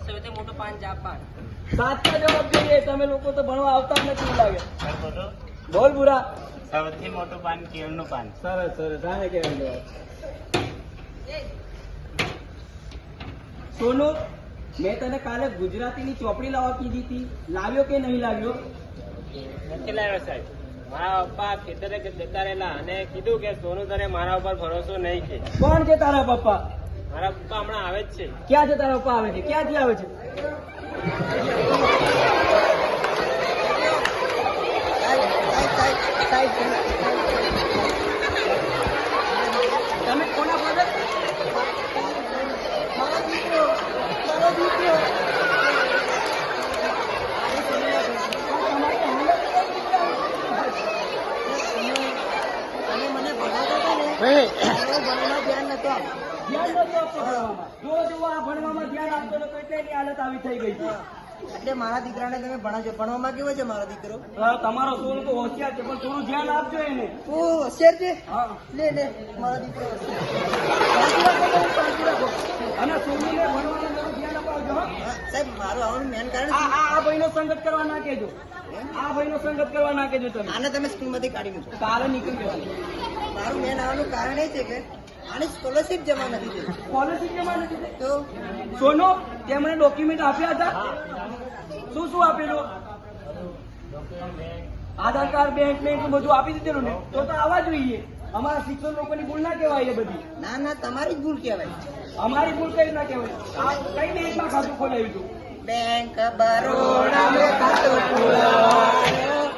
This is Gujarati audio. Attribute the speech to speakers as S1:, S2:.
S1: સૌથી મોટું પાન જાપાન.
S2: સાચા જવાબ જોઈએ. તમે લોકો તો ભણવા આવતા જ નથી લાગે. બોલ બુરા.
S3: સૌથી મોટું પાન કેળનું પાન.
S2: સરસ સરસ. આને કહેવાય જવાબ. સોનુ, મેં તને કાલે ગુજરાતીની ચોપડી લાવવા કીધી હતી, લાવ્યો કે નહીં લાવ્યો?
S1: નથી લાવ્યો સાહેબ. મારા પપ્પા ખેતરે જતા રહેલા અને કીધું કે સોનું તને મારા ઉપર ભરોસો નહીં છે.
S2: કોણ છે તારા પપ્પા?
S1: મારા પપ્પા હમણાં આવે જ છે.
S2: ક્યાં છે તારા પપ્પા? આવે છે. ક્યાંથી આવે છે? તમે કોના ફાધર? મારો દીકરો. મારો દીકરો. તમે મને ભણાવતા હતા ને, ભણવામાં ધ્યાન નતો આપતો. ધ્યાન નતો આપતો ભણવામાં. જો આ ભણવામાં ધ્યાન આપતો તો કેટલી હાલત આવી થઈ ગઈ છે. એટલે મારા દીકરાને તમે ભણાવજો. ભણવામાં કેવો છે મારો દીકરો? તમારો સોન તો હોશિયાર છે, પણ થોડું ધ્યાન આપજો એને. ઓ હોશિયાર છે? હા. લે મારો દીકરો અને સોનીને ભણવાનું ધ્યાન અપાવજો. સાહેબ, મારું આવવાનું મેન કારણ આ ભાઈનો સંગત કરવા ના કેજો. આ ભાઈનો સંગત કરવા ના કેજો તમે. આને તમે સ્કૂલમાંથી કાઢી મૂકો. કાલે નીકળી જવાનું. મારું મેન આવવાનું કારણ એ છે કે આની સ્કોલરશીપ જમા નથી થઈ. સ્કોલરશીપ જમા નથી થઈ તો સોનો તેમણે ડોક્યુમેન્ટ આપ્યા હતા. શું શું આપેલું? આધાર કાર્ડ, બેંક બધું આપી દીધેલું ને? તો આવવા જોઈએ. અમારા શિક્ષણ લોકોની ભૂલ ના કહેવાય એ બધી. ના ના, તમારી જ ભૂલ કહેવાય. અમારી ભૂલ કઈ ના કહેવાય. આ કઈ બેંકમાં ખાતું ખોલાવ્યું હતું? બેંક બરોડા ખાતું ખોલાવ્યું.